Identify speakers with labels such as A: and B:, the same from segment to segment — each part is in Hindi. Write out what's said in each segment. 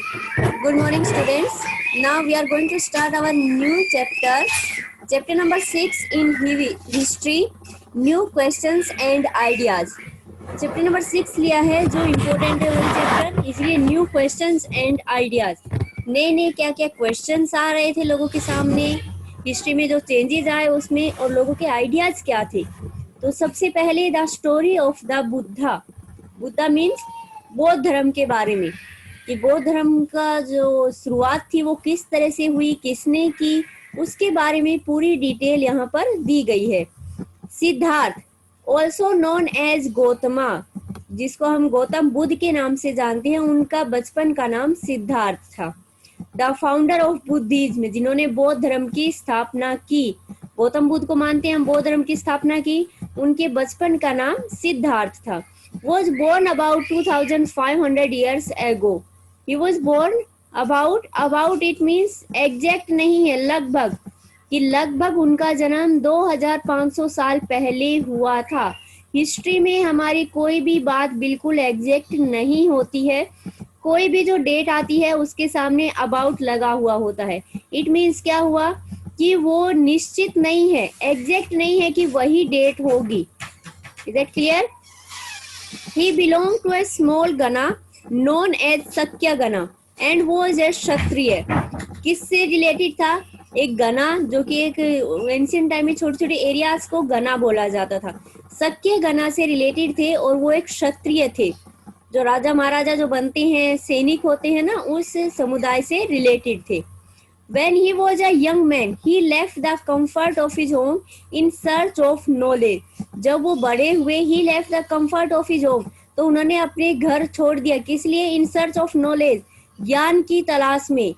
A: Good morning, students. Now we are going to start our new chapter, chapter number 6 in history, new questions and ideas. Chapter number 6 लिया है जो इम्पोर्टेंट है वो चैप्टर, इसलिए न्यू क्वेश्चंस एंड आइडियाज। नए नए क्या क्या क्वेश्चंस आ रहे थे लोगों के सामने, हिस्ट्री में जो चेंजेस आए उसमें, और लोगों के आइडियाज क्या थे। तो सबसे पहले the story of the Buddha. Buddha means बौद्ध धर्म के बारे में, कि बौद्ध धर्म का जो शुरुआत थी वो किस तरह से हुई, किसने की, उसके बारे में पूरी डिटेल यहाँ पर दी गई है। Siddharth also known as Gautama, जिसको हम गौतम बुद्ध के नाम से जानते हैं, उनका बचपन का नाम सिद्धार्थ था। द फाउंडर ऑफ बुद्धिज्म, जिन्होंने बौद्ध धर्म की स्थापना की, गौतम बुद्ध को मानते हैं हम, बौद्ध धर्म की स्थापना की, उनके बचपन का नाम सिद्धार्थ था। Was born about 2500 years ago. He was born about it means exact नहीं है, लगभग, कि लगभग उनका जन्म 2500 साल पहले हुआ था। हिस्ट्री में हमारी कोई भी बात बिल्कुल एग्जैक्ट नहीं होती है, कोई भी जो डेट आती है उसके सामने अबाउट लगा हुआ होता है। इट मीन्स क्या हुआ कि वो निश्चित नहीं है, एग्जैक्ट नहीं है कि वही डेट होगी। Is that clear? He belonged to a small Gana known as Sakyagana and was a क्षत्रिय। किससे रिलेटेड था? एक गना, जो कि एक एंशिएंट टाइम में छोटे छोटे एरियाज को गना बोला जाता था, सक्य गना से रिलेटेड थे, और वो एक क्षत्रिय थे। जो राजा महाराजा जो बनते हैं, सैनिक होते हैं ना, उस समुदाय से रिलेटेड थे। When he was a young man, he left the comfort of his home in search of knowledge. जब वो बड़े हुए, he left the comfort of his home, तो उन्होंने अपने घर छोड़ दिया, किस लिए? In search of knowledge, ज्ञान की तलाश में।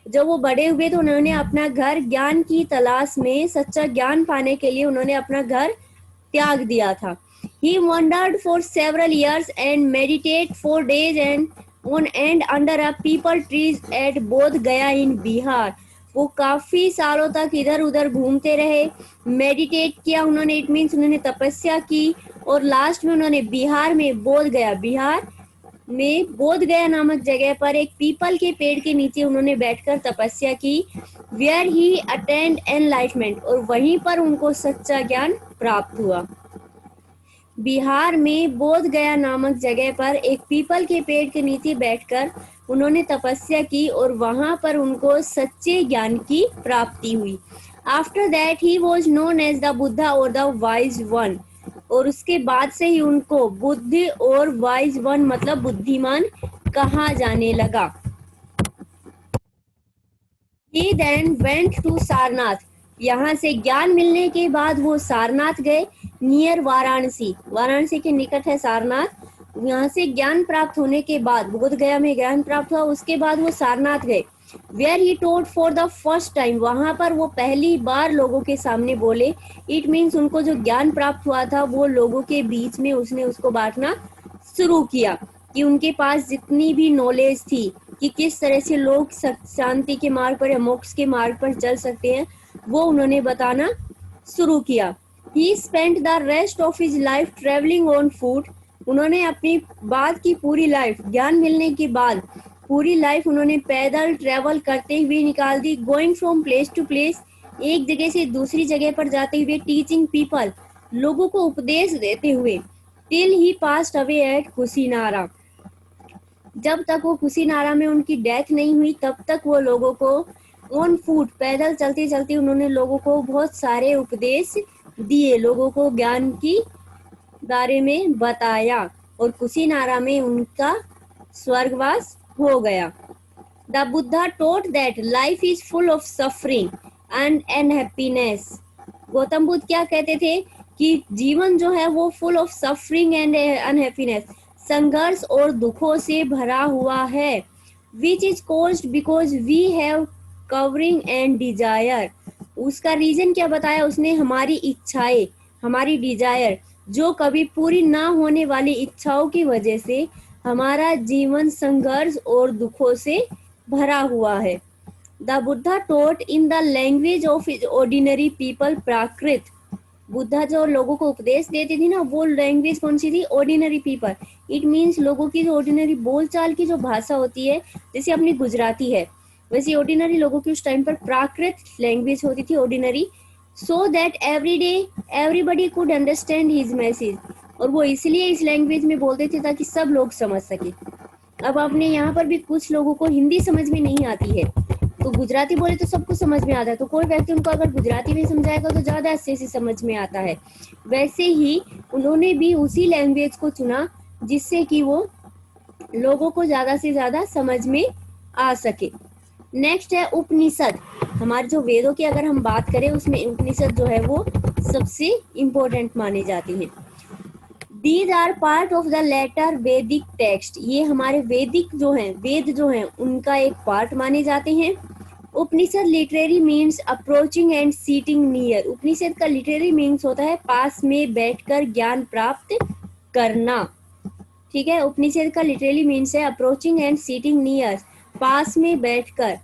A: जब वो बड़े हुए तो उन्होंने अपना घर ज्ञान की तलाश में, सच्चा ज्ञान पाने के लिए उन्होंने अपना घर त्याग दिया था। He wandered for several years and meditated for days and under a peepal trees at बोध गया in बिहार। वो काफी सालों तक इधर उधर घूमते रहे, मेडिटेट किया उन्होंने, इट मीन्स उन्होंने तपस्या की, और लास्ट में उन्होंने बिहार में बोध गया, बिहार में बोध गया नामक जगह पर एक पीपल के पेड़ के नीचे उन्होंने बैठकर तपस्या की। वेयर ही अटेंड एनलाइटमेंट, और वहीं पर उनको सच्चा ज्ञान प्राप्त हुआ। बिहार में बोध गया नामक जगह पर एक पीपल के पेड़ के नीचे बैठकर उन्होंने तपस्या की, और वहां पर उनको सच्चे ज्ञान की प्राप्ति हुई। After that he was known as the Buddha और द वाइज वन, और उसके बाद से ही उनको बुद्ध और वाइज वन मतलब बुद्धिमान कहा जाने लगा। He then went to Sarnath, यहाँ से ज्ञान मिलने के बाद वो सारनाथ गए, नियर वाराणसी, वाराणसी के निकट है सारनाथ। यहाँ से ज्ञान प्राप्त होने के बाद, बोध गया में ज्ञान प्राप्त हुआ, उसके बाद वो सारनाथ गए। Where he taught for the first time, वहां पर वो पहली बार लोगों के सामने बोले। इट मीन्स उनको जो ज्ञान प्राप्त हुआ था वो लोगों के बीच में उसने उसको बांटना शुरू किया, कि उनके पास जितनी भी नॉलेज थी कि किस तरह से लोग शांति के मार्ग पर या मोक्ष के मार्ग पर चल सकते हैं, वो उन्होंने बताना शुरू किया। He spent the rest of his life traveling on foot. उन्होंने अपनी बाद की पूरी लाइफ, ज्ञान मिलने के बाद पूरी लाइफ उन्होंने पैदल ट्रेवल करते हुए निकाल दी। Going from place to place, एक जगह से दूसरी जगह पर जाते हुए। टीचिंग पीपल, लोगों को उपदेश देते हुए। Till he passed away at Kushinara, जब तक वो कुशीनारा में उनकी डेथ नहीं हुई तब तक वो लोगों को ऑन फूट, पैदल चलते चलते उन्होंने लोगों को बहुत सारे उपदेश दिए, लोगों को ज्ञान की बारे में बताया, और कुशीनारा में उनका स्वर्गवास हो गया। The Buddha taught that life is full of suffering and unhappiness. Gautam Buddha क्या कहते थे? कि जीवन जो है वो full of suffering and unhappiness, संघर्ष और दुखों से भरा हुआ है। Which is caused because we have covering and desire. उसका रीजन क्या बताया उसने? हमारी इच्छाएं, हमारी डिजायर, जो कभी पूरी ना होने वाली इच्छाओं की वजह से हमारा जीवन संघर्ष और दुखों से भरा हुआ है। The Buddha taught in the language of ordinary people Prakrit. Buddha जो लोगों को उपदेश देते थे ना, वो लैंग्वेज कौन सी थी? Ordinary people. इट मीन्स लोगों की जो ऑर्डिनरी बोलचाल की जो भाषा होती है, जैसे अपनी गुजराती है, वैसे ऑर्डिनरी लोगों की उस टाइम पर प्राकृत लैंग्वेज होती थी, ordinary, so that every day everybody could understand his message. और वो इसलिए इस लैंग्वेज में बोलते थे ताकि सब लोग समझ सके। अब आपने यहाँ पर भी कुछ लोगों को हिंदी समझ में नहीं आती है, तो गुजराती बोले तो सबको समझ में आता है, तो कोई व्यक्ति उनको अगर गुजराती में समझाएगा तो ज्यादा अच्छे से समझ में आता है। वैसे ही उन्होंने भी उसी लैंग्वेज को चुना जिससे कि वो लोगों को ज्यादा से ज्यादा समझ में आ सके। नेक्स्ट है उपनिषद। हमारे जो वेदों की अगर हम बात करें, उसमें उपनिषद जो है वो सबसे इम्पोर्टेंट माने जाते हैं। These are part of the later Vedic text। ये हमारे वैदिक जो हैं, वेद जो हैं, उनका एक पार्ट माने जाते हैं। Upanishad literary means approaching and sitting near. Upanishad का लिटरेरी मीन्स होता है पास में बैठकर ज्ञान प्राप्त करना। ठीक है, उपनिषद का लिटरेरी मीन्स है अप्रोचिंग एंड सीटिंग नियर, पास में बैठकर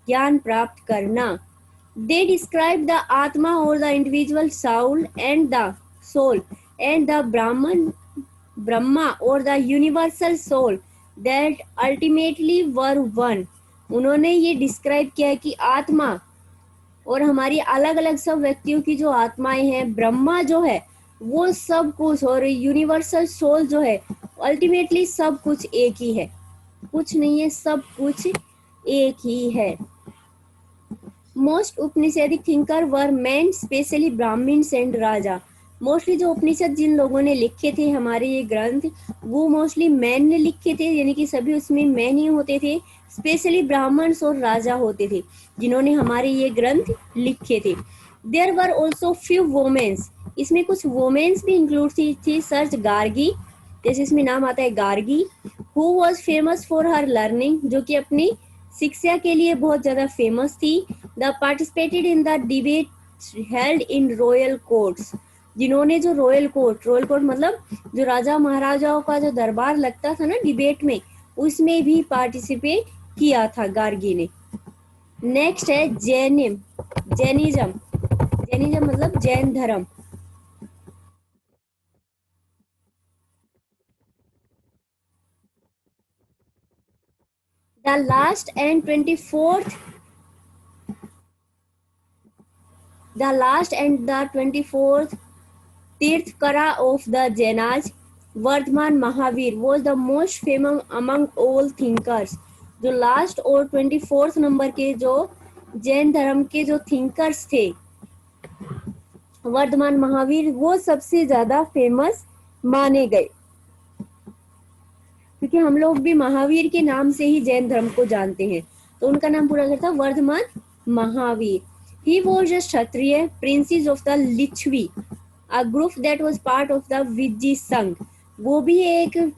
A: ज्ञान प्राप्त करना। दे डिस्क्राइब द आत्मा और the individual soul and the Brahma और the universal soul that ultimately were one. उन्होंने ये डिस्क्राइब किया है कि आत्मा और हमारी अलग अलग सब व्यक्तियों की जो आत्माएं हैं, ब्रह्मा जो है वो सब कुछ, और यूनिवर्सल सोल जो है, अल्टीमेटली सब कुछ एक ही है, कुछ नहीं है, सब कुछ एक ही है। Most Upanishadic thinker were men, specially Brahmins and raja. Mostly जो उपनिषद जिन लोगों ने लिखे थे, हमारे ये ग्रंथ, वो मोस्टली मैन ने लिखे थे, यानी कि सभी उसमें मैन ही होते थे। स्पेशली ब्राह्मण्स और राजा होते थे जिन्होंने हमारे ये ग्रंथ लिखे थे। There were also few womens, इसमें कुछ वोमेन्स भी इंक्लूड थी सर्च गार्गी, जैसे इसमें नाम आता है Gargi, who was famous for her learning, जो कि अपनी शिक्षा के लिए बहुत ज्यादा फेमस थी। The participated in the debate held in royal courts, जिन्होंने जो रॉयल कोर्ट मतलब जो राजा महाराजाओं का जो दरबार लगता था ना डिबेट में, उसमें भी पार्टिसिपेट किया था गार्गी ने। नेक्स्ट है जैनिज्म मतलब जैन धर्म। The last and 24th Tirthakara of the Jainas, Vardhaman Mahavir was the most famous among all thinkers। जो लास्ट और 24th नंबर के जो जैन धर्म के जो थिंकर्स थे, वर्धमान महावीर, वो सबसे ज्यादा फेमस माने गए, क्योंकि हम लोग भी महावीर के नाम से ही जैन धर्म को जानते हैं, तो उनका नाम पूरा करता Varthaman Mahavir. He was a Kshatriya, princes of the Licchavi, a group that was part of the विज्जी संघ। वो भी एक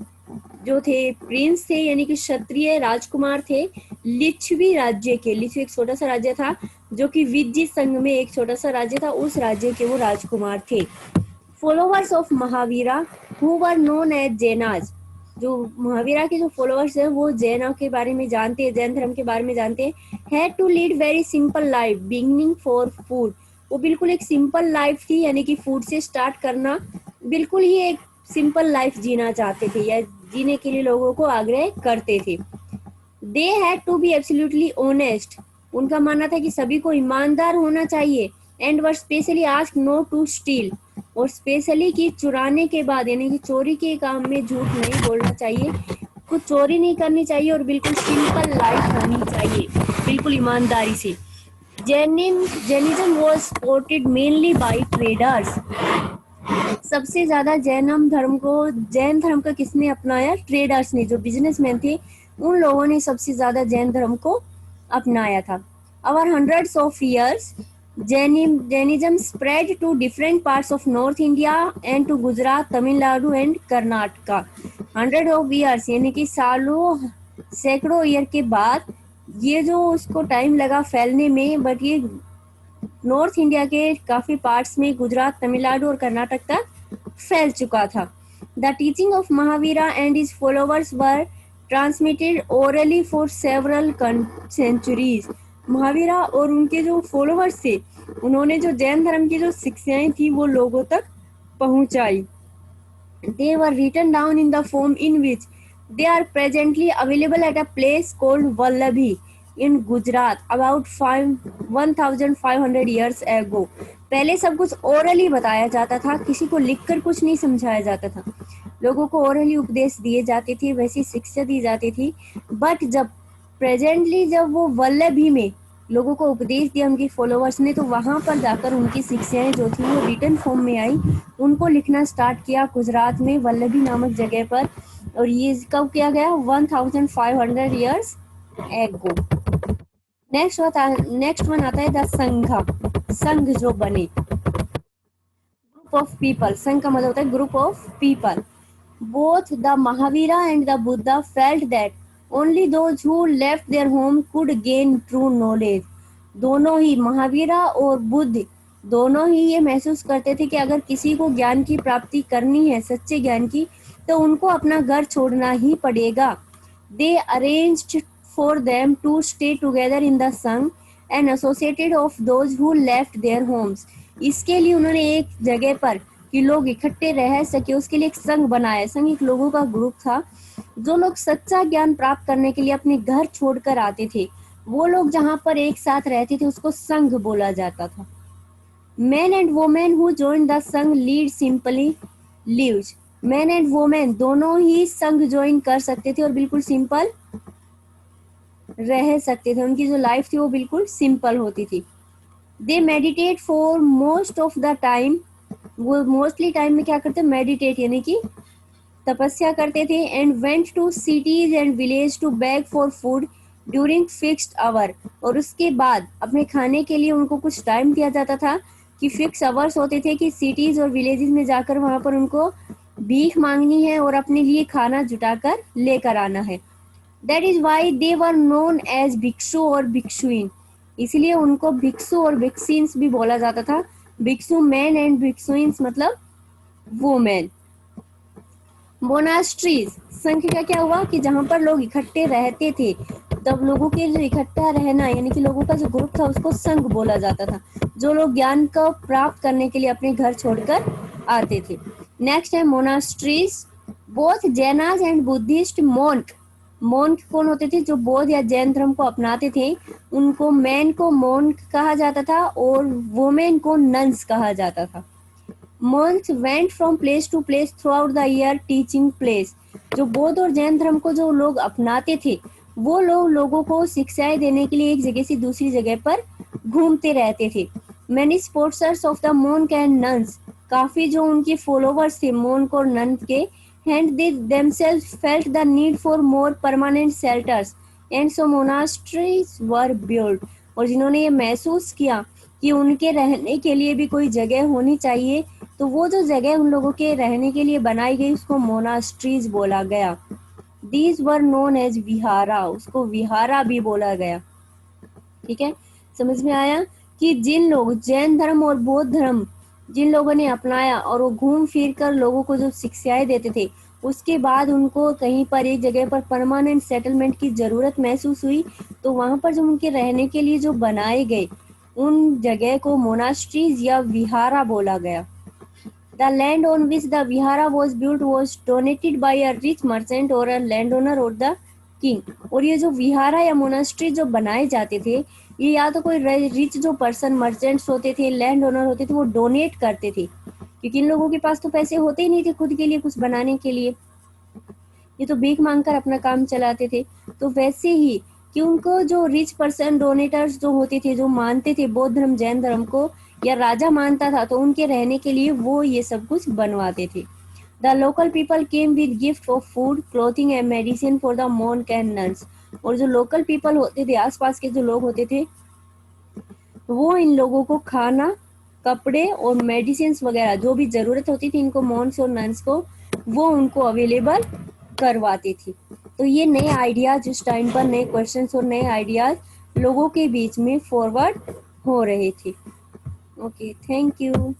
A: जो थे प्रिंस थे, यानी कि क्षत्रिय राजकुमार थे लिच्छवी राज्य के। लिच्छवी एक छोटा सा राज्य था जो कि विज्जी संघ में एक छोटा सा राज्य था, उस राज्य के वो राजकुमार थे। Followers of Mahavira who were known as Jainas, जो महावीरा के जो फॉलोअर्स हैं वो जैनों के बारे में जानते हैं, जैन धर्म के बारे में जानते हैं। Had to lead very simple life beginning for food, वो बिल्कुल एक सिंपल लाइफ थी, यानी कि फूड से स्टार्ट करना, बिल्कुल ही एक सिंपल लाइफ जीना चाहते थे या जीने के लिए लोगों को आग्रह करते थे। They had to be absolutely honest, उनका मानना था कि सभी को ईमानदार होना चाहिए। And were specially ask no to steal, और स्पेशली कि चुराने के बाद, यानी कि चोरी के काम में झूठ नहीं बोलना चाहिए, कुछ चोरी नहीं करनी चाहिए, और बिल्कुल सिंपल लाइफ होनी चाहिए, बिल्कुल ईमानदारी से। Jainism was supported mainly by traders, सबसे ज्यादा जैन धर्म का किसने अपनाया? ट्रेडर्स ने, जो बिजनेसमैन थे, उन लोगों ने सबसे ज्यादा जैन धर्म को अपनाया था। Over hundreds of years Jainism spread to different parts of North India and to Gujarat, Tamil Nadu and Karnataka। 100 of years यानी कि सालों, सैकड़ों ईयर के बाद ये जो उसको टाइम लगा फैलने में, बट ये नॉर्थ इंडिया के काफी पार्ट्स में, गुजरात, तमिलनाडु और कर्नाटक तक फैल चुका था। The teaching of Mahavira and his followers were transmitted orally for several centuries. Mahavira और उनके जो फॉलोअर्स थे, उन्होंने जो जैन धर्म की जो शिक्षाएं थी वो लोगों तक पहुंचाई। They were written down in the form in which they are presently available at a place called Vallabhi in Gujarat about 1500 years ago. पहले सब कुछ ओरली बताया जाता था, किसी को लिखकर कुछ नहीं समझाया जाता था, लोगों को ओरली उपदेश दिए जाते थे, वैसी शिक्षा दी जाती थी। बट जब प्रेजेंटली जब वो वल्लभी में लोगों को उपदेश दिया उनके फॉलोअर्स ने, तो वहां पर जाकर उनकी शिक्षाएं जो थी वो रिटन फॉर्म में आई, उनको लिखना स्टार्ट किया गुजरात में वल्लभी नामक जगह पर। और ये कब किया गया? 1500 ईयर्स एगो। नेक्स्ट वन आता है द संघा, संघ जो बने, ग्रुप ऑफ पीपल। संघ का मतलब होता है group of people. Both the Mahavira and the Buddha felt that only those who left their home could gain true knowledge. दोनों ही महावीरा और बुद्ध दोनों ही ये महसूस करते थे कि अगर किसी को ज्ञान की प्राप्ति करनी है, सच्चे ज्ञान की, तो उनको अपना घर छोड़ना ही पड़ेगा। दे arranged for them to stay together in the Sangh and associated of those who left their homes. इसके लिए उन्होंने एक जगह पर कि लोग इकट्ठे रह सके, उसके लिए एक संघ बनाया। संघ एक लोगों का ग्रुप था, जो लोग सच्चा ज्ञान प्राप्त करने के लिए अपने घर छोड़कर आते थे, वो लोग जहाँ पर एक साथ रहते थे उसको संघ बोला जाता था। Men and women who joined the संघ lead simply lives. Men and women दोनों ही संघ ज्वाइन कर सकते थे और बिल्कुल सिंपल रह सकते थे, उनकी जो लाइफ थी वो बिल्कुल सिंपल होती थी। They meditate for most of the time, वो मोस्टली टाइम में क्या करते? मेडिटेट यानी कि तपस्या करते थे। And went to cities and village to beg for food during fixed hour, और उसके बाद अपने खाने के लिए उनको कुछ टाइम दिया जाता था कि फिक्स आवर्स होते थे कि सिटीज और विलेजेस में जाकर वहां पर उनको भीख मांगनी है और अपने लिए खाना जुटाकर लेकर आना है। That is why they were known as भिक्षु और भिक्षुइन, इसलिए उनको भिक्षु और भिक्षुइन्स भी बोला जाता था। भिक्षु मैन एंड भिक्षुइन्स मतलब वुमेन। मोनास्ट्रीज, संघ का क्या हुआ कि जहां पर लोग इकट्ठे रहते थे, तब लोगों के जो इकट्ठा रहना यानी कि लोगों का जो ग्रुप था उसको संघ बोला जाता था, जो लोग ज्ञान को प्राप्त करने के लिए अपने घर छोड़कर आते थे। नेक्स्ट है monasteries. Both जैनाज and Buddhist monk, monk कौन होते थे? जो बौद्ध या जैन धर्म को अपनाते थे, उनको मैन को मोन्क कहा जाता था और वुमेन को नन्स कहा जाता था। Monks went from place to place throughout the year teaching place. जो बौद्ध और जैन धर्म को जो लोग अपनाते थे, वो लोग लोगों को शिक्षाएं देने के लिए एक जगह से दूसरी जगह पर घूमते रहते थे। Many supporters of the monk and nuns, काफी जो उनके फॉलोवर्स थे मोन्क और नन के, and they themselves felt the need for more permanent shelters and so monasteries were built। और जिन्होंने ये महसूस किया कि उनके रहने के लिए भी कोई जगह होनी चाहिए, तो वो जो जगह उन लोगों के रहने के लिए बनाई गई उसको मोनास्ट्रीज बोला गया। These were known as vihara, उसको विहारा भी बोला गया। ठीक है, समझ में आया कि जिन लोग जैन धर्म और बौद्ध धर्म जिन लोगों ने अपनाया और वो घूम फिर कर लोगों को जो शिक्षाएं देते थे, उसके बाद उनको कहीं पर एक जगह पर परमानेंट सेटलमेंट की जरूरत महसूस हुई, तो वहां पर जो उनके रहने के लिए जो बनाए गए उन जगह को मोनास्ट्रीज या विहारा बोला गया। The land on which the vihara was built was donated by a rich merchant और अ लैंड ओनर और द किंग। और ये जो विहारा या मोनास्ट्री जो बनाए जाते थे, ये या तो कोई रिच जो पर्सन मर्चेंट्स होते थे, लैंड ओनर होते थे, वो डोनेट करते थे, क्योंकि इन लोगों के पास तो पैसे होते ही नहीं थे खुद के लिए कुछ बनाने के लिए, ये तो भीख मांगकर अपना काम चलाते थे। तो वैसे ही कि उनको जो रिच पर्सन डोनेटर्स जो होते थे, जो मानते थे बौद्ध धर्म जैन धर्म को, या राजा मानता था, तो उनके रहने के लिए वो ये सब कुछ बनवाते थे। The local people came with gift of food clothing and medicine for the monk and nuns. और जो लोकल पीपल होते थे, आसपास के जो लोग होते थे, वो इन लोगों को खाना, कपड़े और मेडिसिन वगैरह जो भी जरूरत होती थी इनको मॉन्क्स और नन्स को, वो उनको अवेलेबल करवाती थी। तो ये नए आइडियाज उस टाइम पर, नए क्वेश्चंस और नए आइडियाज लोगों के बीच में फॉरवर्ड हो रहे थे। Okay, thank you.